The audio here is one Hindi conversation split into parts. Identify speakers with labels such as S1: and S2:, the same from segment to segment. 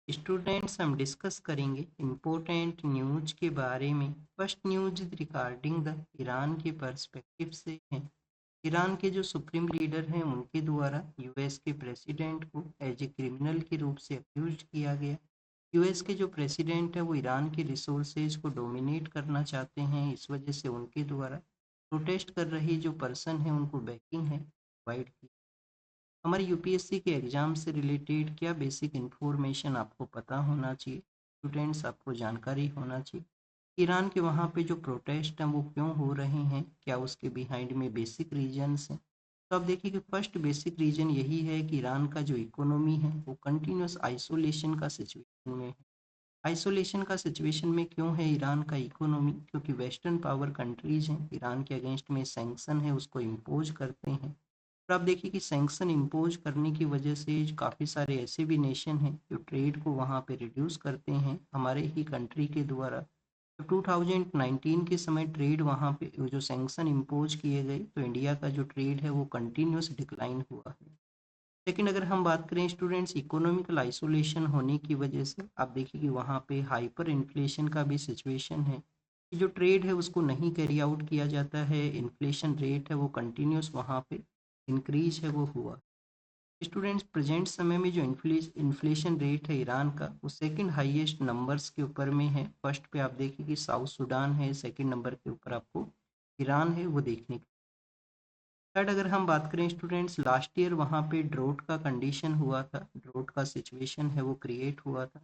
S1: स्टूडेंट्स हम डिस्कस करेंगे इम्पोर्टेंट न्यूज के बारे में। First news regarding the Iran के पर्सपेक्टिव से है। ईरान के जो सुप्रीम लीडर हैं उनके द्वारा यूएस के प्रेसिडेंट को एज ए क्रिमिनल के रूप से अक्यूज किया गया। यूएस के जो प्रेसिडेंट है वो ईरान के रिसोर्सेज को डोमिनेट करना चाहते हैं, इस वजह से उनके द्वारा प्रोटेस्ट कर रही जो पर्सन है उनको बैकिंग है प्रोवाइड की। हमारे यूपीएससी के एग्ज़ाम से रिलेटेड क्या बेसिक इन्फॉर्मेशन आपको पता होना चाहिए, स्टूडेंट्स आपको जानकारी होना चाहिए। ईरान के वहाँ पे जो प्रोटेस्ट हैं वो क्यों हो रहे हैं, क्या उसके बिहाइंड में बेसिक रीजन्स हैं। तो आप देखिए कि फर्स्ट बेसिक रीजन यही है कि ईरान का जो इकोनॉमी है वो कंटिन्यूस आइसोलेशन का सिचुएशन में है। आइसोलेशन का सिचुएशन में क्यों है ईरान का इकोनॉमी, क्योंकि वेस्टर्न पावर कंट्रीज हैं ईरान के अगेंस्ट में सैंक्शन है उसको इम्पोज करते हैं। और आप देखिए कि सैंक्शन इम्पोज करने की वजह से काफ़ी सारे ऐसे भी नेशन हैं जो ट्रेड को वहाँ पे रिड्यूस करते हैं हमारे ही कंट्री के द्वारा। तो 2019 के समय ट्रेड वहाँ पे जो सैंक्शन इम्पोज किए गए तो इंडिया का जो ट्रेड है वो कंटिन्यूस डिक्लाइन हुआ है। लेकिन अगर हम बात करें स्टूडेंट्स इकोनॉमिकल आइसोलेशन होने की वजह से आप देखिए कि वहाँ पे हाइपर इन्फ्लेशन का भी सिचुएशन है कि जो ट्रेड है उसको नहीं कैरी आउट किया जाता है, इन्फ्लेशन रेट है वो कंटिन्यूस वहाँ पे इंक्रीज है वो हुआ। स्टूडेंट्स प्रेजेंट समय में जो इन्फ्लेशन रेट है ईरान का वो सेकंड हाईएस्ट नंबर्स के ऊपर में है। फर्स्ट पे आप देखिए कि साउथ सूडान है, सेकंड नंबर के ऊपर आपको ईरान है वो देखने को। थर्ड अगर हम बात करें स्टूडेंट्स लास्ट ईयर वहाँ पे ड्रोट का कंडीशन हुआ था, ड्रोट का सिचुएशन है वो क्रिएट हुआ था।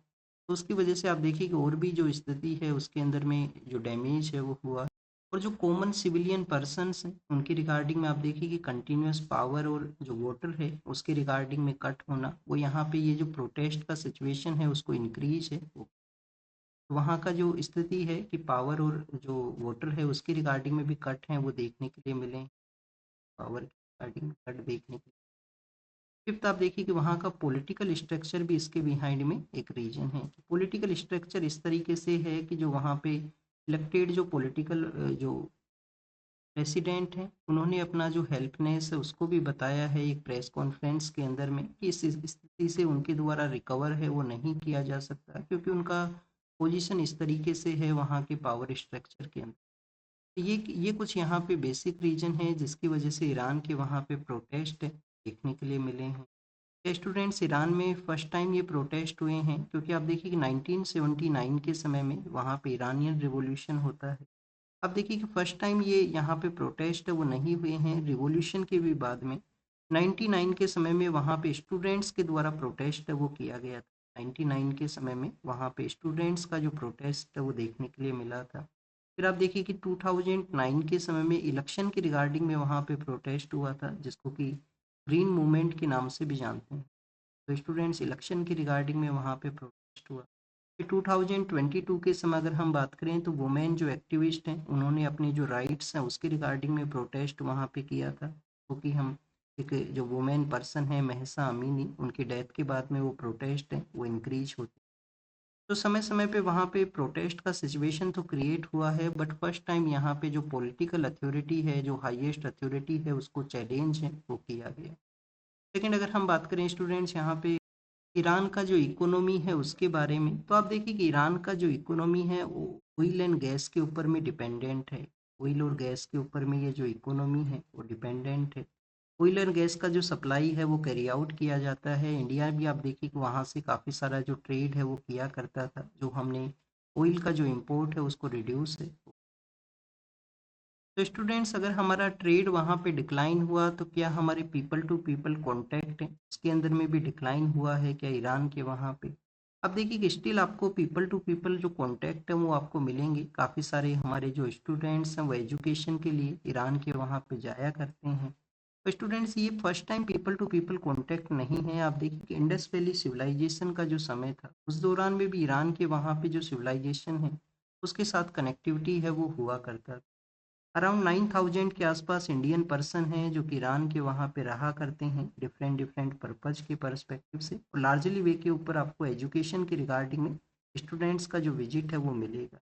S1: तो उसकी वजह से आप देखिए कि और भी जो स्थिति है उसके अंदर में जो डैमेज है वो हुआ। और जो कॉमन सिविलियन पर्सन्स हैं उनकी रिगार्डिंग में आप देखिए कि कंटिन्यूस पावर और जो वाटर है उसके रिगार्डिंग में कट होना, वो यहाँ पे ये जो प्रोटेस्ट का सिचुएशन है उसको इंक्रीज है वो। वहाँ का जो स्थिति है कि पावर और जो वाटर है उसकी रिगार्डिंग में भी कट हैं वो देखने के लिए मिले। पावर की रिगार्डिंग में कट देखने के लिए। फिफ्थ आप देखिए कि वहाँ का पॉलिटिकल स्ट्रक्चर भी इसके बिहाइंड में एक रीजन है। पॉलिटिकल स्ट्रक्चर इस तरीके से है कि जो वहाँ पे इलेक्टेड जो पॉलिटिकल जो प्रेसिडेंट हैं उन्होंने अपना जो हेल्पनेस है उसको भी बताया है एक प्रेस कॉन्फ्रेंस के अंदर में कि इस स्थिति से उनके द्वारा रिकवर है वो नहीं किया जा सकता, क्योंकि उनका पोजीशन इस तरीके से है वहाँ के पावर स्ट्रक्चर के अंदर। ये कुछ यहाँ पे बेसिक रीजन है जिसकी वजह से ईरान के वहाँ पे प्रोटेस्ट देखने के लिए मिले हैं। स्टूडेंट्स ईरान में फर्स्ट टाइम ये प्रोटेस्ट हुए हैं क्योंकि आप देखिए कि 1979 के समय में वहाँ पे ईरानियन रिवॉल्यूशन होता है। अब देखिए कि फर्स्ट टाइम ये यहाँ पे प्रोटेस्ट है वो नहीं हुए हैं रिवॉल्यूशन के भी बाद में। 99 के समय में वहाँ पे स्टूडेंट्स के द्वारा प्रोटेस्ट है वो किया गया था। 99 के समय में वहाँ पे स्टूडेंट्स का जो प्रोटेस्ट है वो देखने के लिए मिला था। फिर आप देखिए कि 2009 के समय में इलेक्शन के रिगार्डिंग में वहाँ पे प्रोटेस्ट हुआ था जिसको कि ग्रीन मूवमेंट के नाम से भी जानते हैं। तो स्टूडेंट्स इलेक्शन के रिगार्डिंग में वहाँ पे प्रोटेस्ट हुआ। फिर 2022 के समय अगर हम बात करें तो वुमेन जो एक्टिविस्ट हैं उन्होंने अपने जो राइट्स हैं उसके रिगार्डिंग में प्रोटेस्ट वहाँ पे किया था, क्योंकि हम एक जो वुमेन पर्सन है महसा अमीनी उनकी डेथ के बाद में वो प्रोटेस्ट है वो इंक्रीज होती। तो समय समय पे वहाँ पे प्रोटेस्ट का सिचुएशन तो क्रिएट हुआ है, बट फर्स्ट टाइम यहाँ पे जो पॉलिटिकल अथॉरिटी है जो हाईएस्ट अथॉरिटी है उसको चैलेंज है वो किया गया। लेकिन अगर हम बात करें स्टूडेंट्स यहाँ पे ईरान का जो इकोनॉमी है उसके बारे में, तो आप देखिए कि ईरान का जो इकोनॉमी है वो ऑयल एंड गैस के ऊपर में डिपेंडेंट है। ऑयल और गैस के ऊपर में ये जो इकोनॉमी है वो डिपेंडेंट है। ऑयल एंड गैस का जो सप्लाई है वो कैरी आउट किया जाता है। इंडिया भी आप देखिए कि वहाँ से काफ़ी सारा जो ट्रेड है वो किया करता था, जो हमने ऑयल का जो इम्पोर्ट है उसको रिड्यूस है। तो स्टूडेंट्स अगर हमारा ट्रेड वहाँ पे डिक्लाइन हुआ तो क्या हमारे पीपल टू पीपल कांटेक्ट है उसके अंदर में भी डिक्लाइन हुआ है क्या ईरान के वहाँ पे। अब देखिए कि स्टिल आपको पीपल टू पीपल जो कांटेक्ट है वो आपको मिलेंगे। काफ़ी सारे हमारे जो स्टूडेंट्स हैं वो एजुकेशन के लिए ईरान के वहाँ पे जाया करते हैं। तो स्टूडेंट्स ये first time people to people contact नहीं है। आप देखिए कि इंडस वैली सिविलाइजेशन का जो समय था उस दौरान में भी ईरान के वहाँ पे जो सिविलाइजेशन है उसके साथ कनेक्टिविटी है वो हुआ करता था। अराउंड 9000 के आसपास इंडियन पर्सन हैं जो कि ईरान के वहाँ पे रहा करते हैं डिफरेंट डिफरेंट पर्पज के पर्सपेक्टिव से, और लार्जली वे के ऊपर आपको एजुकेशन के रिगार्डिंग में स्टूडेंट्स का जो विजिट है वो मिलेगा।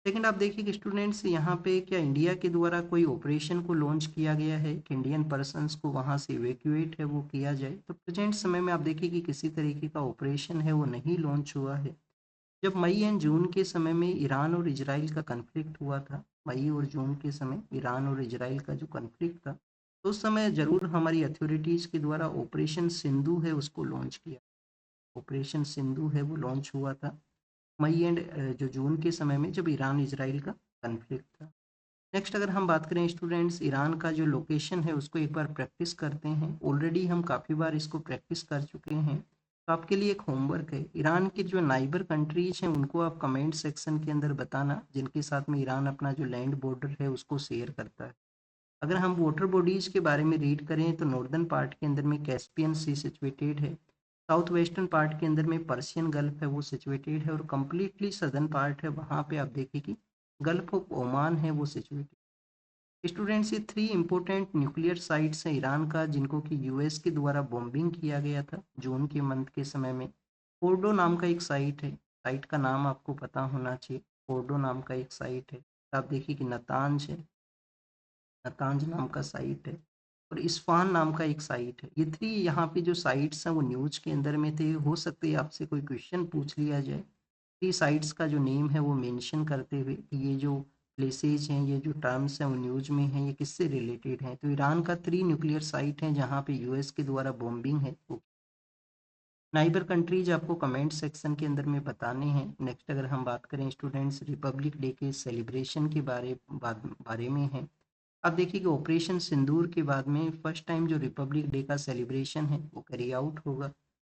S1: सेकंड आप देखिए कि स्टूडेंट्स यहाँ पे क्या इंडिया के द्वारा कोई ऑपरेशन को लॉन्च किया गया है कि इंडियन पर्सन्स को वहाँ से इवैक्यूएट है वो किया जाए, तो प्रेजेंट समय में आप देखिए कि किसी तरीके का ऑपरेशन है वो नहीं लॉन्च हुआ है। जब मई एंड जून के समय में ईरान और इजराइल का कन्फ्लिक्ट हुआ था, मई और जून के समय ईरान और इजराइल का जो कन्फ्लिक्ट था, तो उस समय ज़रूर हमारी अथॉरिटीज़ के द्वारा ऑपरेशन सिंधु है उसको लॉन्च किया। ऑपरेशन सिंधु है वो लॉन्च हुआ था मई एंड जो जून के समय में जब ईरान इजराइल का कन्फ्लिक्ट था। नेक्स्ट अगर हम बात करें स्टूडेंट्स, ईरान का जो लोकेशन है उसको एक बार प्रैक्टिस करते हैं। ऑलरेडी हम काफ़ी बार इसको प्रैक्टिस कर चुके हैं, तो आपके लिए एक होमवर्क है। ईरान के जो नाइबर कंट्रीज हैं उनको आप कमेंट सेक्शन के अंदर बताना जिनके साथ में ईरान अपना जो लैंड बॉर्डर है उसको शेयर करता है। अगर हम वाटर बॉडीज के बारे में रीड करें तो नॉर्दर्न पार्ट के अंदर में कैस्पियन सी सिचुएटेड है, साउथ वेस्टर्न पार्ट के अंदर में पर्शियन गल्फ है वो सिचुएटेड है, और कम्प्लीटली सदर्न पार्ट है वहाँ पे आप देखिए कि गल्फ ऑफ ओमान है वो सिचुएटेड। स्टूडेंट्स, ये 3 इम्पोर्टेंट न्यूक्लियर साइट्स हैं ईरान का जिनको कि यूएस के द्वारा बॉम्बिंग किया गया था जून के मंथ के समय में। फोर्डो नाम का एक साइट है, साइट का नाम आपको पता होना चाहिए। फोर्डो नाम का एक साइट है। आप देखिए कि नतांज है, नतांज नाम का साइट है, और इस्फान नाम का एक साइट है। ये 3 यहाँ पे जो साइट्स हैं वो न्यूज के अंदर में थे। हो सकते है आपसे कोई क्वेश्चन पूछ लिया जाए, 3 साइट्स का जो नेम है वो मेंशन करते हुए कि ये जो प्लेसेज हैं, ये जो टर्म्स हैं वो न्यूज में हैं, ये किससे रिलेटेड हैं। तो ईरान का 3 न्यूक्लियर साइट हैं जहाँ पे यूएस के द्वारा बॉम्बिंग है। नाइबर कंट्रीज आपको कमेंट सेक्शन के अंदर में बताने हैं। नेक्स्ट अगर हम बात करें स्टूडेंट्स, रिपब्लिक डे के सेलिब्रेशन के बारे में है। आप देखिए कि ऑपरेशन सिंदूर के बाद में फर्स्ट टाइम जो रिपब्लिक डे का सेलिब्रेशन है वो कैरी आउट होगा,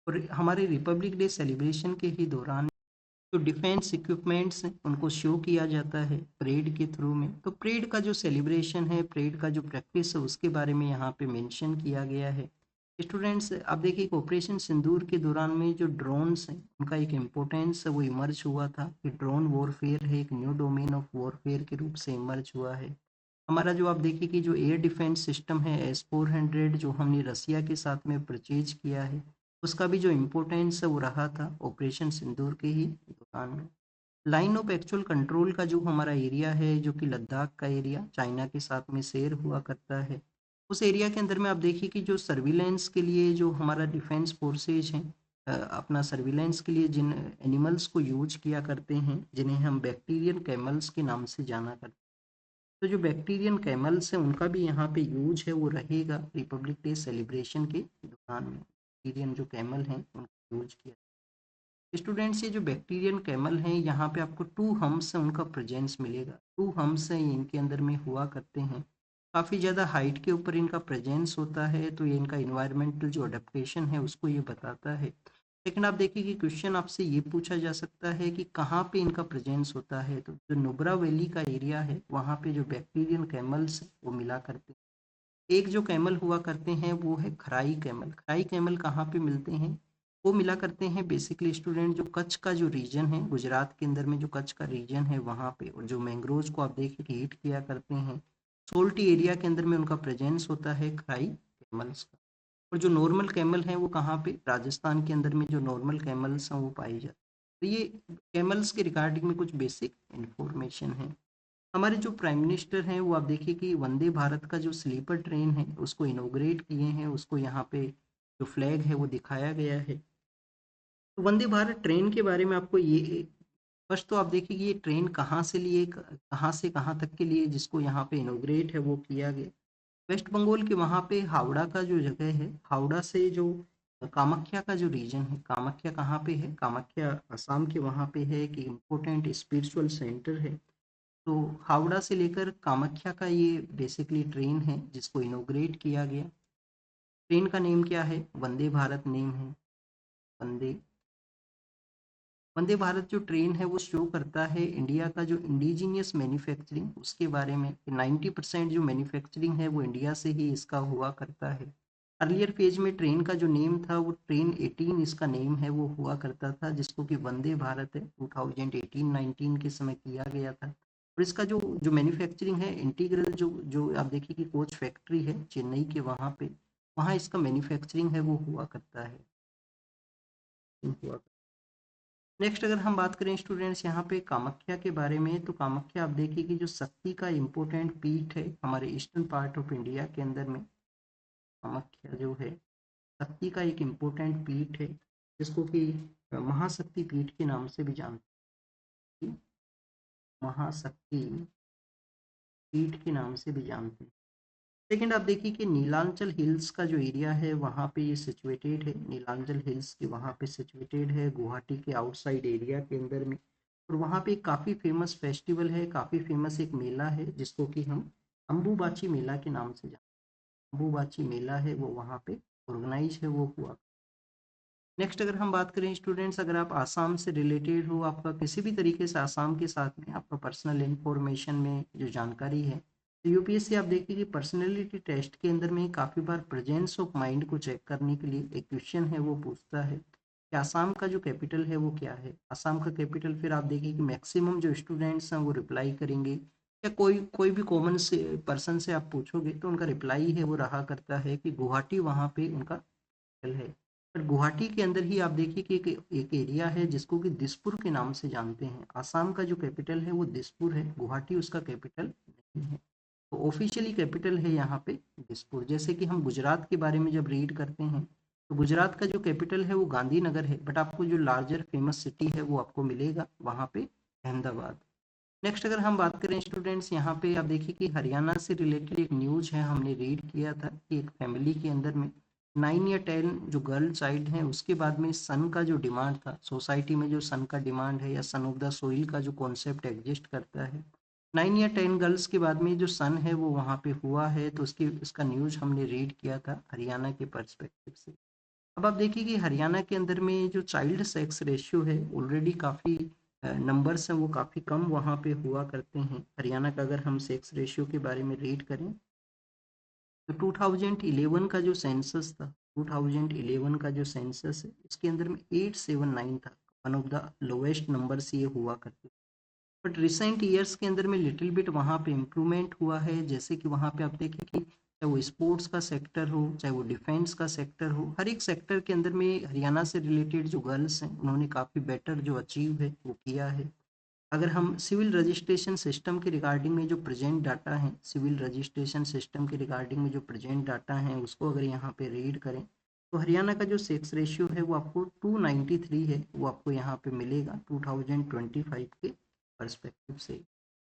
S1: और हमारे रिपब्लिक डे सेलिब्रेशन के ही दौरान जो डिफेंस इक्विपमेंट्स हैं उनको शो किया जाता है परेड के थ्रू में। तो परेड का जो सेलिब्रेशन है, परेड का जो प्रैक्टिस है उसके बारे में यहाँ पे मेंशन किया गया है। स्टूडेंट्स, आप देखिए कि ऑपरेशन सिंदूर के दौरान में जो ड्रोन्स हैं उनका एक इम्पोर्टेंस वो इमर्ज हुआ था कि ड्रोन वॉरफेयर है एक न्यू डोमेन ऑफ वॉरफेयर के रूप से इमर्ज हुआ है। हमारा जो आप देखिए कि जो एयर डिफेंस सिस्टम है S-400 जो हमने रसिया के साथ में परचेज किया है, उसका भी जो इम्पोर्टेंस है वो रहा था ऑपरेशन सिंदूर के ही दौरान में। लाइन ऑफ एक्चुअल कंट्रोल का जो हमारा एरिया है जो कि लद्दाख का एरिया चाइना के साथ में शेयर हुआ करता है, उस एरिया के अंदर में आप देखिए कि जो सर्विलेंस के लिए जो हमारा डिफेंस फोर्सेज हैं, अपना सर्विलेंस के लिए जिन एनिमल्स को यूज किया करते हैं जिन्हें हम बैक्टीरियन कैमल्स के नाम से जाना करते हैं, तो जो बैक्टीरियन कैमल्स हैं उनका भी यहाँ पे यूज है वो रहेगा रिपब्लिक डे सेलिब्रेशन के दौरान में। बैक्टीरियन जो कैमल हैं उनका यूज किया। स्टूडेंट्स, ये जो बैक्टीरियन कैमल हैं यहाँ पे आपको 2 हम्प्स हैं उनका प्रेजेंस मिलेगा। 2 हम्प्स हैं ये इनके अंदर में हुआ करते हैं, काफ़ी ज़्यादा हाइट के ऊपर इनका प्रेजेंस होता है, तो ये इनका इन्वायरमेंटल जो अडेप्टेशन है उसको ये बताता है। लेकिन आप देखिए कि क्वेश्चन आपसे ये पूछा जा सकता है कि कहाँ पे इनका प्रेजेंस होता है, तो जो नुब्रा वैली का एरिया है वहाँ पे जो बैक्टीरियन कैमल्स वो मिला करते हैं। एक जो कैमल हुआ करते हैं वो है खराई कैमल। खराई कैमल कहाँ पे मिलते हैं, वो मिला करते हैं बेसिकली स्टूडेंट जो कच्छ का जो रीजन है, गुजरात के अंदर में जो कच्छ का रीजन है वहाँ पे, और जो मैंग्रोव्स को आप देखिए कि हीट किया करते हैं, सोल्टी एरिया के अंदर में उनका प्रेजेंस होता है खराई कैमल्स का। और जो नॉर्मल कैमल हैं वो कहाँ पे, राजस्थान के अंदर में जो नॉर्मल कैमल्स हैं वो पाई जाती है। तो ये कैमल्स के रिगार्डिंग में कुछ बेसिक इंफॉर्मेशन है। हमारे जो प्राइम मिनिस्टर हैं वो आप देखिए कि वंदे भारत का जो स्लीपर ट्रेन है उसको इनॉग्रेट किए हैं, उसको यहाँ पे जो फ्लैग है वो दिखाया गया है। तो वंदे भारत ट्रेन के बारे में आपको ये फर्स्ट तो आप देखिए कि ये ट्रेन कहाँ से लिए कहाँ से कहाँ तक के लिए जिसको यहाँ पे इनॉग्रेट है वो किया गया। वेस्ट बंगाल के वहाँ पे हावड़ा का जो जगह है, हावड़ा से जो कामाख्या का जो रीजन है, कामाख्या कहाँ पे है, कामाख्या असम के वहाँ पे है, एक इम्पोर्टेंट स्पिरिचुअल सेंटर है। तो हावड़ा से लेकर कामाख्या का ये बेसिकली ट्रेन है जिसको इनॉग्रेट किया गया। ट्रेन का नेम क्या है, वंदे भारत नेम है। वंदे वंदे भारत जो ट्रेन है वो शो करता है इंडिया का जो इंडिजीनियस मैन्युफैक्चरिंग उसके बारे में। 90% जो मैन्युफैक्चरिंग है वो इंडिया से ही इसका हुआ करता है। अर्लियर फेज में ट्रेन का जो नेम था वो ट्रेन 18 इसका नेम है वो हुआ करता था, जिसको कि वंदे भारत है 2018-19 के समय किया गया था। और इसका जो जो मैन्युफैक्चरिंग है इंटीग्रल जो जो आप देखिए कि कोच फैक्ट्री है चेन्नई के वहाँ पे, वहाँ इसका मैन्युफैक्चरिंग है वो हुआ करता है। हुआ नेक्स्ट अगर हम बात करें स्टूडेंट्स यहाँ पे कामाख्या के बारे में, तो कामाख्या आप देखिए कि जो शक्ति का इम्पोर्टेंट पीठ है हमारे ईस्टर्न पार्ट ऑफ इंडिया के अंदर में, कामाख्या जो है शक्ति का एक इम्पोर्टेंट पीठ है, जिसको कि महाशक्ति पीठ के नाम से भी जानते हैं, महाशक्ति पीठ के नाम से भी जानते हैं। सेकंड आप देखिए कि नीलांचल हिल्स का जो एरिया है वहाँ पे ये सिचुएटेड है, नीलांचल हिल्स के वहाँ पे सिचुएटेड है गुवाहाटी के आउटसाइड एरिया के अंदर में। और वहाँ पे काफ़ी फेमस फेस्टिवल है, काफ़ी फेमस एक मेला है जिसको कि हम अम्बुबाची मेला के नाम से जानते हैं। अम्बुबाची मेला है वो वहाँ पे ऑर्गेनाइज है वो हुआ। नेक्स्ट अगर हम बात करें स्टूडेंट्स, अगर आप आसाम से रिलेटेड हो, आपका किसी भी तरीके से आसाम के साथ में आपका पर्सनल इंफॉर्मेशन में जो जानकारी है, तो यूपीएससी आप देखिए कि पर्सनैलिटी टेस्ट के अंदर में काफ़ी बार प्रेजेंस ऑफ माइंड को चेक करने के लिए एक क्वेश्चन है वो पूछता है कि आसाम का जो कैपिटल है वो क्या है। आसाम का कैपिटल फिर आप देखिए कि मैक्सिमम जो स्टूडेंट्स हैं वो रिप्लाई कोई कोई कोई भी कॉमन से पर्सन से आप पूछोगे तो उनका रिप्लाई है वो रहा करता है कि गुवाहाटी वहाँ पे उनका कैपिटल है। पर गुवाहाटी के अंदर ही आप देखिए कि एक एरिया है जिसको कि दिसपुर के नाम से जानते हैं। आसाम का जो कैपिटल है वो दिसपुर है, गुवाहाटी उसका कैपिटल नहीं है। तो ऑफिशियली कैपिटल है यहाँ पे दिसपुर। जैसे कि हम गुजरात के बारे में जब रीड करते हैं तो गुजरात का जो कैपिटल है वो गांधीनगर है, बट आपको जो लार्जर फेमस सिटी है वो आपको मिलेगा वहाँ पे अहमदाबाद। नेक्स्ट अगर हम बात करें स्टूडेंट्स, यहाँ पे आप देखिए कि हरियाणा से रिलेटेड एक न्यूज है, हमने रीड किया था कि एक फैमिली के अंदर में 9 या 10 जो गर्ल चाइल्ड हैं उसके बाद में सन का जो डिमांड था सोसाइटी में, जो सन का डिमांड है या सन ऑफ द सोइल का जो कॉन्सेप्ट एग्जिस्ट करता है, 9 या 10 गर्ल्स के बाद में जो सन है वो वहाँ पे हुआ है। तो उसकी इसका न्यूज हमने रीड किया था हरियाणा के पर्सपेक्टिव से। अब आप देखिए कि हरियाणा के अंदर में जो चाइल्ड सेक्स रेशियो है ऑलरेडी काफ़ी नंबर्स हैं वो काफ़ी कम वहाँ पे हुआ करते हैं। हरियाणा का अगर हम सेक्स रेशियो के बारे में रीड करें तो 2011 का जो सेंसस था, 2011 का जो सेंसस है इसके अंदर में 879 था, one of the lowest numbers ये हुआ करते। बट रिसेंट ईयर्स के अंदर में लिटिल बिट वहाँ पे इम्प्रूवमेंट हुआ है। जैसे कि वहाँ पे आप देखें कि चाहे वो स्पोर्ट्स का सेक्टर हो, चाहे वो डिफेंस का सेक्टर हो, हर एक सेक्टर के अंदर में हरियाणा से रिलेटेड जो गर्ल्स हैं उन्होंने काफ़ी बेटर जो अचीव है वो किया है। अगर हम सिविल रजिस्ट्रेशन सिस्टम के रिगार्डिंग में जो प्रेजेंट डाटा है, सिविल रजिस्ट्रेशन सिस्टम के रिगार्डिंग में जो प्रेजेंट डाटा है उसको अगर यहाँ पे रीड करें तो हरियाणा का जो सेक्स रेशियो है वो आपको 293 है, वो आपको यहाँ पे मिलेगा 2025 के पर्सपेक्टिव से।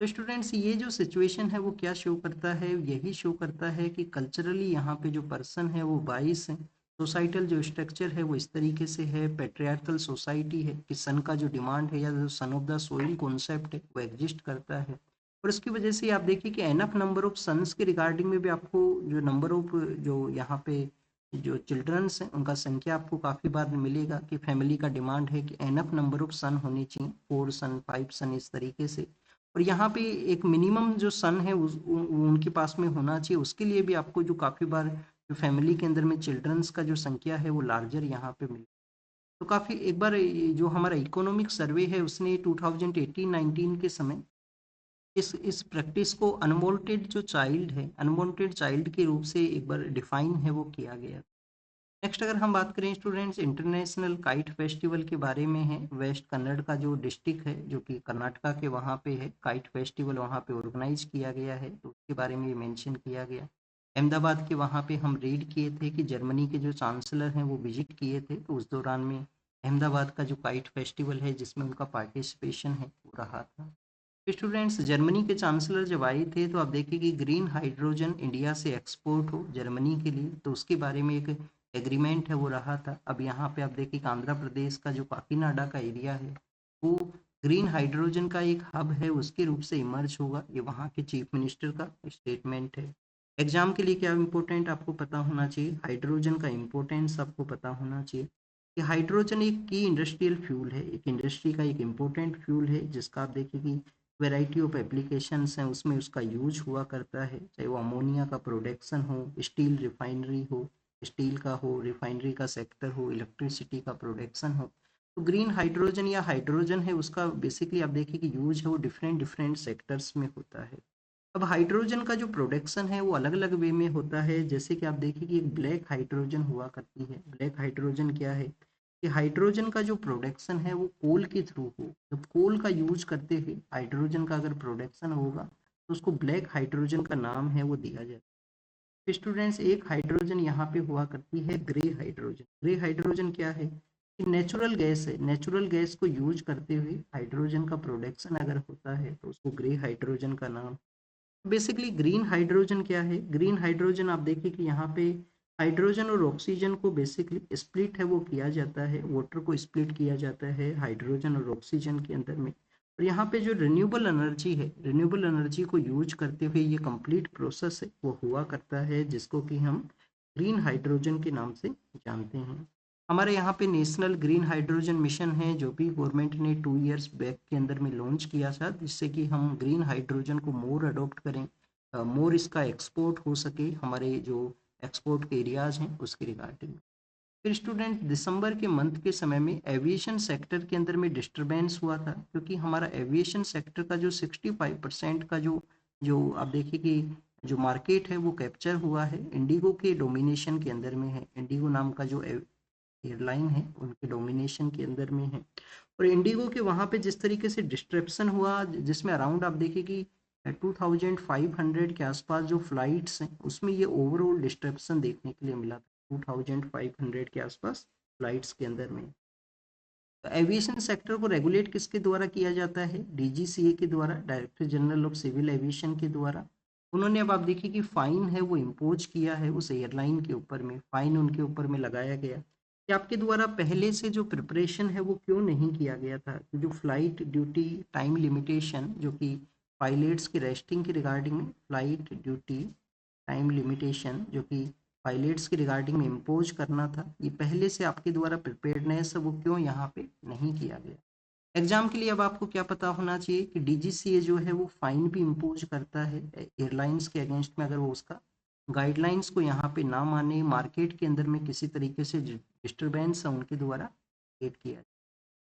S1: तो स्टूडेंट्स ये जो सिचुएशन है वो क्या शो करता है, यही शो करता है कि कल्चरली यहाँ पे जो पर्सन है वो 22 है। सोसाइटल जो स्ट्रक्चर है वो इस तरीके से है, पेट्रियार्कल सोसाइटी है कि सन का जो डिमांड है या जो son of the soil concept है वो एग्जिस्ट करता है। और उसकी वजह से आप देखिए कि एनफ नंबर ऑफ सन्स के रिगार्डिंग में भी आपको जो नंबर ऑफ जो यहाँ पे जो चिल्ड्रंस हैं उनका संख्या आपको काफ़ी बार मिलेगा कि फैमिली का डिमांड है कि एनफ नंबर ऑफ सन होने चाहिए, 4 सन 5 सन इस तरीके से। और यहाँ पे एक मिनिमम जो सन है उनके पास में होना चाहिए, उसके लिए भी आपको जो काफ़ी बार जो फैमिली के अंदर में चिल्ड्रंस का जो संख्या है वो लार्जर यहाँ पे मिले। तो काफ़ी एक बार जो हमारा इकोनॉमिक सर्वे है उसने 2018-19 के समय इस प्रैक्टिस को अनवांटेड जो चाइल्ड है, अनवांटेड चाइल्ड के रूप से एक बार डिफाइन है वो किया गया। नेक्स्ट अगर हम बात करें स्टूडेंट्स, इंटरनेशनल काइट फेस्टिवल के बारे में है। वेस्ट कन्नड़ का जो डिस्ट्रिक्ट है जो कि कर्नाटका के वहाँ पे है, काइट फेस्टिवल वहाँ पे ऑर्गेनाइज किया गया है, तो उसके बारे में ये मेंशन किया गया। अहमदाबाद के वहाँ पे हम रीड किए थे कि जर्मनी के जो चांसलर हैं वो विजिट किए थे, तो उस दौरान में अहमदाबाद का जो काइट फेस्टिवल है जिसमें उनका पार्टिसिपेशन है वो रहा था। स्टूडेंट्स जर्मनी के चांसलर जब आए थे तो आप देखिए कि ग्रीन हाइड्रोजन इंडिया से एक्सपोर्ट हो जर्मनी के लिए, तो उसके बारे में एक एग्रीमेंट है वो रहा था। अब यहाँ पे आप देखिए कि आंध्र प्रदेश का जो काकीनाडा का एरिया है वो ग्रीन हाइड्रोजन का एक हब है उसके रूप से इमर्ज होगा, ये वहाँ के चीफ मिनिस्टर का स्टेटमेंट है। एग्जाम के लिए क्या इम्पोर्टेंट आपको पता होना चाहिए, हाइड्रोजन का इम्पोर्टेंस आपको पता होना चाहिए कि हाइड्रोजन एक की इंडस्ट्रियल फ्यूल है, एक इंडस्ट्री का एक इम्पोर्टेंट फ्यूल है जिसका आप देखिए कि वैरायटी ऑफ एप्लीकेशंस हैं उसमें उसका यूज हुआ करता है, चाहे वो अमोनिया का प्रोडक्शन हो, स्टील रिफाइनरी हो, स्टील का हो, रिफाइनरी का सेक्टर हो, इलेक्ट्रिसिटी का प्रोडक्शन हो। तो ग्रीन हाइड्रोजन या हाइड्रोजन है उसका बेसिकली आप देखिए कि यूज है वो डिफरेंट डिफरेंट सेक्टर्स में होता है। अब हाइड्रोजन का जो प्रोडक्शन है वो अलग अलग वे में होता है। जैसे कि आप देखिए कि एक ब्लैक हाइड्रोजन हुआ करती है। ब्लैक हाइड्रोजन क्या है, कि हाइड्रोजन का जो प्रोडक्शन है वो कोल के थ्रू हो। जब कोल का यूज करते हुए हाइड्रोजन का अगर प्रोडक्शन होगा तो उसको ब्लैक हाइड्रोजन का नाम है वो दिया जाए। तो स्टूडेंट्स एक हाइड्रोजन यहाँ पे हुआ करती है ग्रे हाइड्रोजन। ग्रे हाइड्रोजन क्या है कि नेचुरल गैस है, नेचुरल गैस को यूज करते हुए हाइड्रोजन का प्रोडक्शन अगर होता है तो उसको ग्रे हाइड्रोजन का नाम। बेसिकली ग्रीन हाइड्रोजन क्या है, ग्रीन हाइड्रोजन आप देखिए कि यहाँ पे हाइड्रोजन और ऑक्सीजन को बेसिकली स्प्लिट है वो किया जाता है, वाटर को स्प्लिट किया जाता है हाइड्रोजन और ऑक्सीजन के अंदर में। और यहाँ पे जो रिन्यूएबल एनर्जी है, रिन्यूएबल एनर्जी को यूज करते हुए ये कंप्लीट प्रोसेस है वो हुआ करता है, जिसको कि हम ग्रीन हाइड्रोजन के नाम से जानते हैं। हमारे यहाँ पे नेशनल ग्रीन हाइड्रोजन मिशन है जो भी गवर्नमेंट ने 2 इयर्स बैक के अंदर में लॉन्च किया था, जिससे कि हम ग्रीन हाइड्रोजन को मोर अडॉप्ट करें, मोर इसका एक्सपोर्ट हो सके हमारे जो एक्सपोर्ट के एरियाज हैं उसके रिगार्डिंग। फिर स्टूडेंट दिसंबर के मंथ के समय में एविएशन सेक्टर के अंदर में डिस्टरबेंस हुआ था, क्योंकि हमारा एविएशन सेक्टर का जो 65% का जो जो आप देखिए कि जो मार्केट है वो कैप्चर हुआ है इंडिगो के डोमिनेशन के अंदर में है। इंडिगो नाम का जो एयरलाइन है उनके डोमिनेशन के अंदर में है। और इंडिगो के वहाँ पे जिस तरीके से डिस्ट्रप्शन हुआ, जिसमें अराउंड आप देखिए कि 2500 के आसपास जो फ्लाइट्स हैं उसमें ये ओवरऑल डिस्ट्रप्शन देखने के लिए मिला था, 2500 के आसपास फ्लाइट्स के अंदर में। तो एविएशन सेक्टर को रेगुलेट किसके द्वारा किया जाता है, डीजीसीए के द्वारा, director general of civil aviation के द्वारा। उन्होंने अब आप देखिए कि फाइन है वो इम्पोज किया है उस एयरलाइन के ऊपर में, फाइन उनके ऊपर में लगाया गया कि आपके द्वारा पहले से जो प्रिपरेशन है वो क्यों नहीं किया गया था। तो जो फ्लाइट ड्यूटी टाइम लिमिटेशन जो कि पायलट्स की रेस्टिंग के रिगार्डिंग में, फ्लाइट ड्यूटी टाइम लिमिटेशन जो कि पायलट्स के रिगार्डिंग में इम्पोज करना था, ये पहले से आपके द्वारा प्रिपेयर्डनेस वो क्यों यहाँ पे नहीं किया गया। एग्जाम के लिए अब आपको क्या पता होना चाहिए कि डीजीसीए जो है वो फाइन भी इम्पोज करता है एयरलाइंस के अगेंस्ट में, अगर वो उसका गाइडलाइंस को यहाँ पे ना माने, मार्केट के अंदर में किसी तरीके से डिस्टरबेंस है उनके द्वारा क्रिएट किया जाए।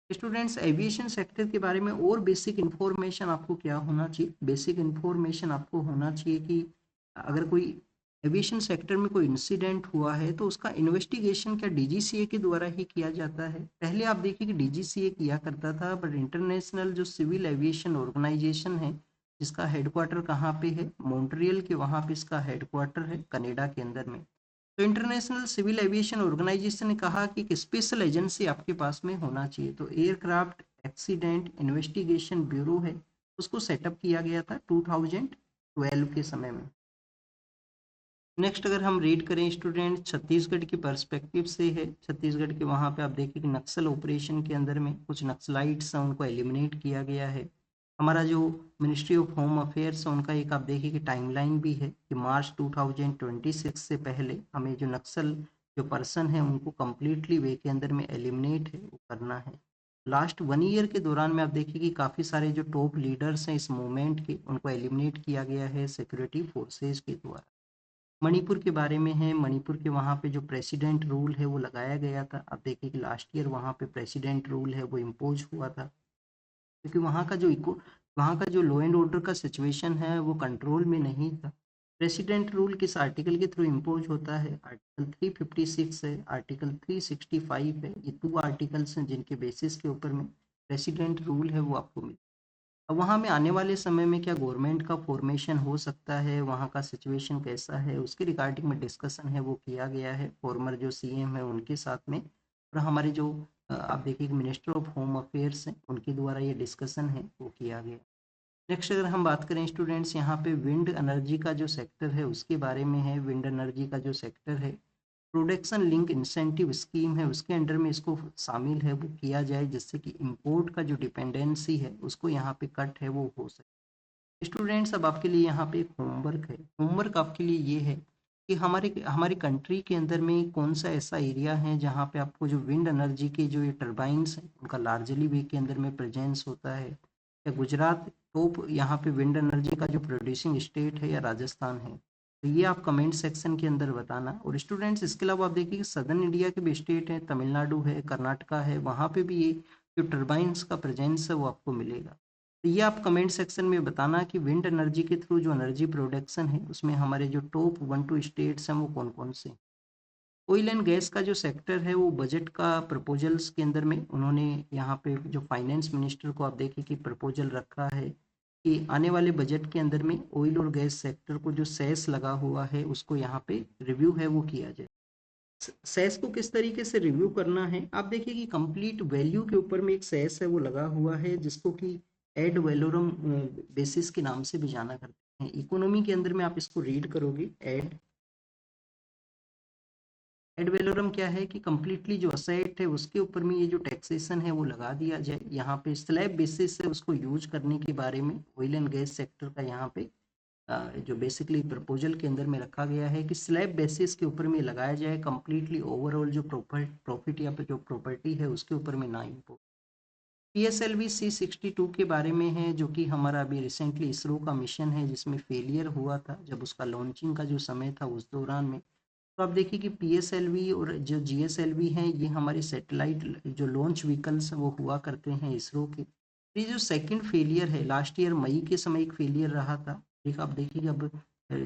S1: स्टूडेंट्स एविएशन सेक्टर के बारे में और बेसिक इन्फॉर्मेशन आपको क्या होना चाहिए, बेसिक इन्फॉर्मेशन आपको होना चाहिए कि अगर कोई एविएशन सेक्टर में कोई इंसिडेंट हुआ है तो उसका इन्वेस्टिगेशन क्या डीजीसीए के द्वारा ही किया जाता है। पहले आप देखिए कि डीजीसीए किया करता था, बट इंटरनेशनल जो सिविल एविएशन ऑर्गेनाइजेशन है जिसका हेडक्वार्टर कहाँ पे है, मॉन्ट्रियल के वहाँ पे इसका हेडक्वार्टर है कनाडा के अंदर में। तो इंटरनेशनल सिविल एविएशन ऑर्गेनाइजेशन ने कहा कि एक स्पेशल एजेंसी आपके पास में होना चाहिए, तो एयरक्राफ्ट एक्सीडेंट इन्वेस्टिगेशन ब्यूरो है, उसको सेटअप किया गया था 2012 के समय में। नेक्स्ट अगर हम रीड करें स्टूडेंट छत्तीसगढ़ की पर्सपेक्टिव से है, छत्तीसगढ़ के वहाँ पे आप देखिए कि नक्सल ऑपरेशन के अंदर में कुछ नक्सलाइट्स हैं उनको एलिमिनेट किया गया है। हमारा जो मिनिस्ट्री ऑफ होम अफेयर्स है उनका एक आप देखिए कि टाइमलाइन भी है कि मार्च 2026 से पहले हमें जो नक्सल जो पर्सन है उनको कम्प्लीटली वे के अंदर में एलिमिनेट है वो करना है। लास्ट 1 ईयर के दौरान में आप देखिए कि काफ़ी सारे जो टॉप लीडर्स हैं इस मूवमेंट के उनको एलिमिनेट किया गया है सिक्योरिटी फोर्सेज के द्वारा। मणिपुर के बारे में है, मणिपुर के वहाँ पे जो प्रेसिडेंट रूल है वो लगाया गया था। आप देखिए कि लास्ट ईयर वहाँ पे प्रेसिडेंट रूल है वो इम्पोज हुआ था, क्योंकि वहाँ का जो लॉ एंड ऑर्डर का सिचुएशन है वो कंट्रोल में नहीं था। प्रेसिडेंट रूल किस आर्टिकल के थ्रू इम्पोज होता है, आर्टिकल 356 है, आर्टिकल 365 है, ये 2 आर्टिकल्स हैं जिनके बेसिस के ऊपर में प्रेसिडेंट रूल है वो आपको मिले। अब वहाँ में आने वाले समय में क्या गवर्नमेंट का फॉर्मेशन हो सकता है, वहाँ का सिचुएशन कैसा है, उसके रिगार्डिंग में डिस्कशन है वो किया गया है फॉर्मर जो सीएम है उनके साथ में। और हमारे जो आप देखिए मिनिस्टर ऑफ होम अफेयर्स हैं उनके द्वारा ये डिस्कशन है वो किया गया। नेक्स्ट अगर हम बात करें स्टूडेंट्स यहाँ पे विंड एनर्जी का जो सेक्टर है उसके बारे में है। विंड एनर्जी का जो सेक्टर है प्रोडक्शन लिंक इंसेंटिव स्कीम है उसके अंडर में इसको शामिल है वो किया जाए, जिससे कि इंपोर्ट का जो डिपेंडेंसी है उसको यहाँ पे कट है वो हो सके। स्टूडेंट्स अब आपके लिए यहाँ पे एक होमवर्क है, होमवर्क आपके लिए ये है कि हमारे हमारी कंट्री के अंदर में कौन सा ऐसा एरिया है जहाँ पे आपको जो विंड एनर्जी के जो ये टर्बाइंस हैं उनका लार्जली वे के अंदर में प्रेजेंस होता है। या गुजरात टॉप यहाँ पे विंड एनर्जी का जो प्रोड्यूसिंग स्टेट है या राजस्थान है, तो ये आप कमेंट सेक्शन के अंदर बताना। और स्टूडेंट्स इसके अलावा आप देखिए सदर्न इंडिया के भी स्टेट हैं, तमिलनाडु है, कर्नाटका है, वहाँ पे भी ये जो टर्बाइंस का प्रेजेंस है वो आपको मिलेगा। तो ये आप कमेंट सेक्शन में बताना कि विंड एनर्जी के थ्रू जो एनर्जी प्रोडक्शन है उसमें हमारे जो टॉप 1-2 स्टेट्स हैं वो कौन कौन से। ऑयल एंड गैस का जो सेक्टर है वो बजट का प्रपोजल्स के अंदर में उन्होंने यहाँ पे जो फाइनेंस मिनिस्टर को आप देखिए कि प्रपोजल रखा है कि आने वाले बजट के अंदर में ऑयल और गैस सेक्टर को जो सेस लगा हुआ है उसको यहाँ पे रिव्यू है वो किया जाए। सेस को किस तरीके से रिव्यू करना है, आप देखिए कि कंप्लीट वैल्यू के ऊपर में एक सेस है वो लगा हुआ है जिसको कि एड वैलोरम बेसिस के नाम से भी जाना करते हैं। इकोनॉमी के अंदर में आप इसको रीड करोगे, एड वैलोरम क्या है कि कंप्लीटली जो असेट है उसके ऊपर में ये जो टैक्सेशन है वो लगा दिया जाए। यहाँ पे स्लैब बेसिस से उसको यूज करने के बारे में ऑयल एंड गैस सेक्टर का यहाँ पे जो बेसिकली प्रपोजल के अंदर में रखा गया है कि स्लैब बेसिस के ऊपर में लगाया जाए, कंप्लीटली ओवरऑल जो प्रॉफिट या जो प्रॉपर्टी है उसके ऊपर में ना इम्पोर्ट। PSLV C62 के बारे में है जो कि हमारा अभी रिसेंटली इसरो का मिशन है जिसमें फेलियर हुआ था जब उसका लॉन्चिंग का जो समय था उस दौरान में। तो आप देखिए कि PSLV और जो GSLV हैं ये हमारे सैटेलाइट जो लॉन्च व्हीकल्स वो हुआ करते हैं इसरो के। ये जो सेकंड फेलियर है लास्ट ईयर मई के समय एक फेलियर रहा था, ठीक आप देखिए अब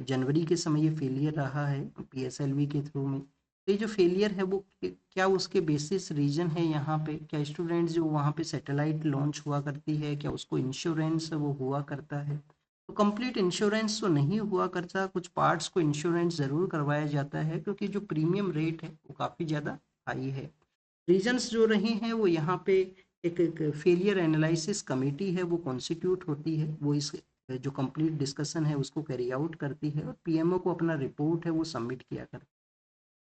S1: जनवरी के समय ये फेलियर रहा है PSLV के थ्रू में। तो ये जो फेलियर है वो क्या उसके बेसिस रीजन है यहाँ पे, क्या स्टूडेंट्स जो वहाँ पे सैटेलाइट लॉन्च हुआ करती है क्या उसको इंश्योरेंस वो हुआ करता है? तो कंप्लीट इंश्योरेंस तो नहीं हुआ करता, कुछ पार्ट्स को इंश्योरेंस ज़रूर करवाया जाता है क्योंकि जो प्रीमियम रेट है वो काफ़ी ज़्यादा हाई है। रीजंस जो रहे हैं वो यहाँ पे एक फेलियर एनालिसिस कमेटी है वो कॉन्स्टिट्यूट होती है, वो इस जो कंप्लीट डिस्कशन है उसको कैरी आउट करती है और PMO को अपना रिपोर्ट है वो सबमिट किया करती है।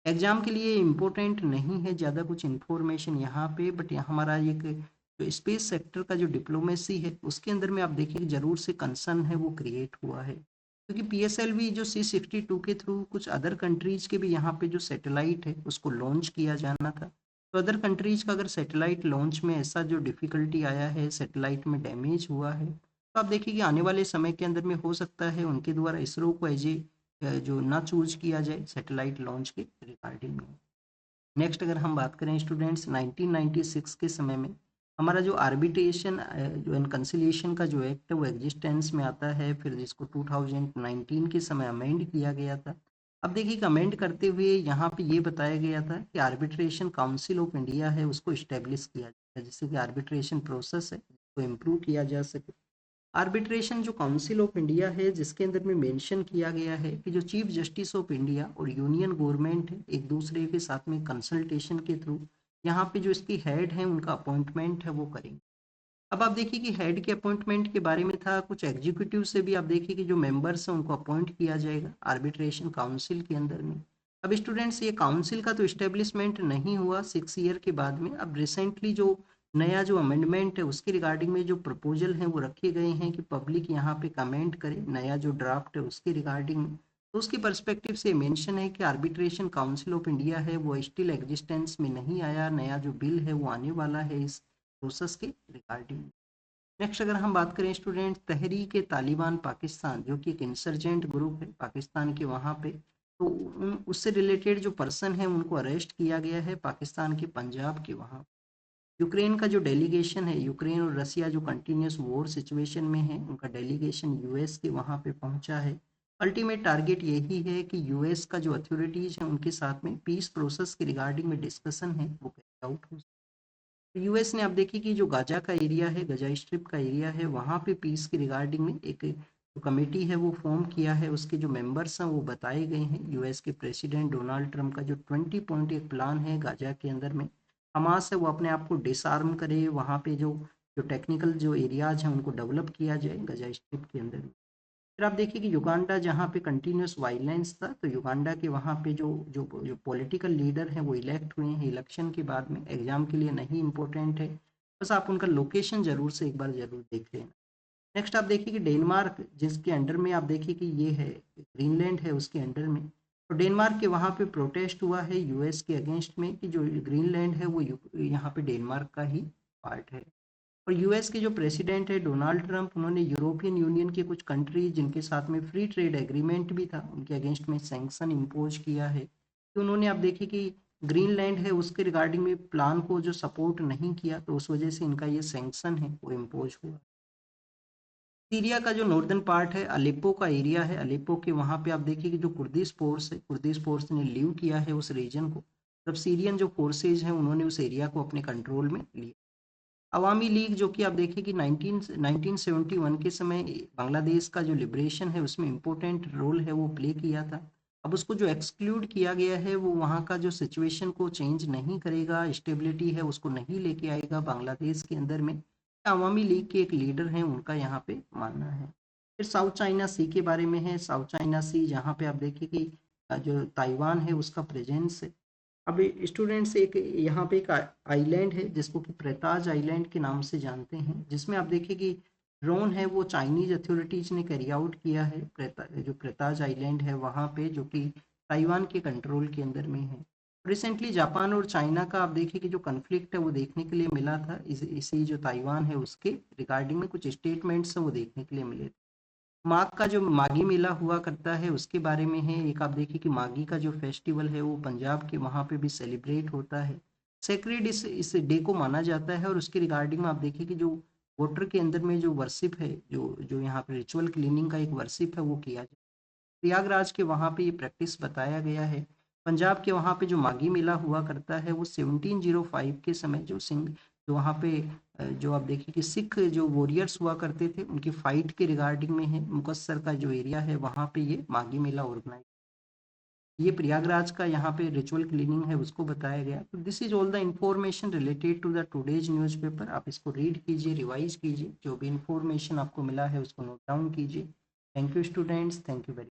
S1: एग्जाम के लिए इम्पोर्टेंट नहीं है ज़्यादा कुछ इन्फॉर्मेशन यहाँ पे, बट यहाँ हमारा एक जो स्पेस सेक्टर का जो डिप्लोमेसी है उसके अंदर में आप देखिए जरूर से कंसर्न है वो क्रिएट हुआ है क्योंकि PSLV जो C62 के थ्रू कुछ अदर कंट्रीज के भी यहाँ पे जो सैटेलाइट है उसको लॉन्च किया जाना था। तो अदर कंट्रीज का अगर सैटेलाइट लॉन्च में ऐसा जो डिफिकल्टी आया है, सैटेलाइट में डैमेज हुआ है, तो आप देखिए कि आने वाले समय के अंदर में हो सकता है उनके द्वारा इसरो को एज ए जो ना चूज किया जाए सैटेलाइट लॉन्च के रिगार्डिंग में। नेक्स्ट अगर हम बात करें स्टूडेंट्स 1996 के समय में हमारा जो आर्बिट्रेशन जो एंड कंसिलिएशन का जो एक्ट है वो एग्जिस्टेंस में आता है, फिर जिसको 2019 के समय अमेंड किया गया था। अब देखिए कि अमेंड करते हुए यहाँ पे ये बताया गया था कि आर्बिट्रेशन काउंसिल ऑफ इंडिया है उसको इस्टेब्लिश किया जाए जिससे कि आर्बिट्रेशन प्रोसेस है उसको इम्प्रूव किया जा सके। आर्बिट्रेशन जो काउंसिल ऑफ इंडिया है जिसके अंदर में मेंशन किया गया है कि जो चीफ जस्टिस ऑफ इंडिया और यूनियन गवर्नमेंट है एक दूसरे के साथ में कंसल्टेशन के थ्रू यहाँ पे जो इसकी हेड है उनका अपॉइंटमेंट है वो करेंगे। अब आप देखिए कि हेड के अपॉइंटमेंट के बारे में था, कुछ एग्जीक्यूटिव से भी आप देखिए कि जो मेंबर्स हैं उनको अपॉइंट किया जाएगा आर्बिट्रेशन काउंसिल के अंदर में। अब स्टूडेंट्स ये काउंसिल का तो इस्टेब्लिशमेंट नहीं हुआ 6 ईयर के बाद में, अब रिसेंटली जो नया जो अमेंडमेंट है उसके रिगार्डिंग में जो प्रपोजल हैं वो रखे गए हैं कि पब्लिक यहाँ पे कमेंट करे नया जो ड्राफ्ट है उसके रिगार्डिंग में। तो उसके पर्सपेक्टिव से मेंशन है कि आर्बिट्रेशन काउंसिल ऑफ इंडिया है वो स्टिल एग्जिस्टेंस में नहीं आया, नया जो बिल है वो आने वाला है इस प्रोसेस के रिगार्डिंग। नेक्स्ट अगर हम बात करें स्टूडेंट तहरीक तालिबान पाकिस्तान जो कि एक इंसर्जेंट ग्रुप है पाकिस्तान के वहाँ पे, तो उससे रिलेटेड जो पर्सन है उनको अरेस्ट किया गया है पाकिस्तान के पंजाब के वहाँ। यूक्रेन का जो डेलीगेशन है, यूक्रेन और रसिया जो कंटिन्यूस वॉर सिचुएशन में है, उनका डेलीगेशन यूएस के वहाँ पे पहुँचा है। अल्टीमेट टारगेट यही है कि यूएस का जो अथॉरिटीज है उनके साथ में पीस प्रोसेस के रिगार्डिंग में डिस्कशन है वो कैरी आउट हो। यूएस ने आप देखिए कि जो गाजा का एरिया है, गजा स्ट्रिप का एरिया है, वहाँ पे पीस की रिगार्डिंग में एक जो कमेटी है वो फॉर्म किया है, उसके जो मेंबर्स हैं वो बताए गए हैं। यूएस के प्रेसिडेंट डोनाल्ड ट्रंप का जो 20 पॉइंट एक प्लान है गाजा के अंदर में हमास है वो अपने आप को डिसआर्म करे, वहाँ पे जो जो टेक्निकल जो एरियाज हैं उनको डेवलप किया जाए गजा स्ट्रिप के अंदर। फिर आप देखिए कि युगांडा जहाँ पे कंटिन्यूस वायलेंस था, तो युगांडा के वहाँ पे जो जो जो पॉलिटिकल लीडर हैं वो इलेक्ट हुए हैं इलेक्शन के बाद में, एग्जाम के लिए नहीं इम्पोर्टेंट है, बस आप उनका लोकेशन जरूर से एक बार जरूर देख लेना। नेक्स्ट आप देखिए कि डेनमार्क जिसके अंडर में आप देखिए कि ये है ग्रीनलैंड है उसके अंडर में, तो डेनमार्क के वहाँ पे प्रोटेस्ट हुआ है यूएस के अगेंस्ट में कि जो ग्रीनलैंड है वो यहाँ पे डेनमार्क का ही पार्ट है। और यूएस के जो प्रेसिडेंट है डोनाल्ड ट्रंप, उन्होंने यूरोपियन यूनियन के कुछ कंट्री जिनके साथ में फ्री ट्रेड एग्रीमेंट भी था उनके अगेंस्ट में सैंक्शन इम्पोज किया है कि उन्होंने आप देखिए कि ग्रीनलैंड है उसके रिगार्डिंग में प्लान को जो सपोर्ट नहीं किया, तो उस वजह से इनका ये सैंक्शन है वो इम्पोज हुआ। सीरिया का जो नॉर्दर्न पार्ट है, अलेप्पो का एरिया है, अलेप्पो के वहाँ पे आप देखिए कि जो कुर्दिश फोर्स है, कुर्दिश फोर्स ने लीव किया है उस रीजन को, तब सीरियन जो फोर्सेज हैं उन्होंने उस एरिया को अपने कंट्रोल में लिया। अवामी लीग जो कि आप देखिए कि 1971 के समय बांग्लादेश का जो लिबरेशन है उसमें इम्पोर्टेंट रोल है वो प्ले किया था। अब उसको जो एक्सक्लूड किया गया है वो वहाँ का जो सिचुएशन को चेंज नहीं करेगा, स्टेबिलिटी है उसको नहीं लेके आएगा बांग्लादेश के अंदर में। अवामी लीग के एक लीडर हैं उनका यहाँ पे मानना है। फिर साउथ चाइना सी के बारे में है। साउथ चाइना सी जहाँ पे आप देखिए कि जो ताइवान है उसका प्रेजेंस है। अब स्टूडेंट्स एक यहाँ पे एक आइलैंड है जिसको कि प्रेताज आइलैंड के नाम से जानते हैं, जिसमें आप देखिए कि ड्रोन है वो चाइनीज अथॉरिटीज ने कैरी आउट किया है। जो प्रेताज आइलैंड है वहाँ पे, जो कि ताइवान के कंट्रोल के अंदर में है। रिसेंटली जापान और चाइना का आप देखिए कि जो कन्फ्लिक्ट है वो देखने के लिए मिला था। इसी जो ताइवान है उसके रिगार्डिंग में कुछ स्टेटमेंट्स वो देखने के लिए मिले। माघ का जो माघी मेला हुआ करता है उसके बारे में है। एक आप देखिए कि माघी का जो फेस्टिवल है वो पंजाब के वहाँ पे भी सेलिब्रेट होता है। सेक्रेड इस डे को माना जाता है और उसके रिगार्डिंग में आप देखिए कि जो वाटर के अंदर में जो वर्शिप है, जो जो यहाँ पे रिचुअल क्लीनिंग का एक वर्शिप है वो किया जाता है। प्रयागराज के वहाँ पे ये प्रैक्टिस बताया गया है। पंजाब के वहाँ पे जो माघी मेला हुआ करता है वो 1705 के समय जो सिंह जो वहाँ पे जो आप देखिए कि सिख जो वॉरियर्स हुआ करते थे उनकी फाइट के रिगार्डिंग में है। मुक्तसर का जो एरिया है वहाँ पे ये माघी मेला ऑर्गेनाइज, ये प्रयागराज का यहाँ पे रिचुअल क्लीनिंग है उसको बताया गया। तो this is all the information related to the today's newspaper. आप इसको रीड कीजिए, रिवाइज कीजिए, जो भी इंफॉर्मेशन आपको मिला है उसको नोट डाउन कीजिए। Thank you students, thank you very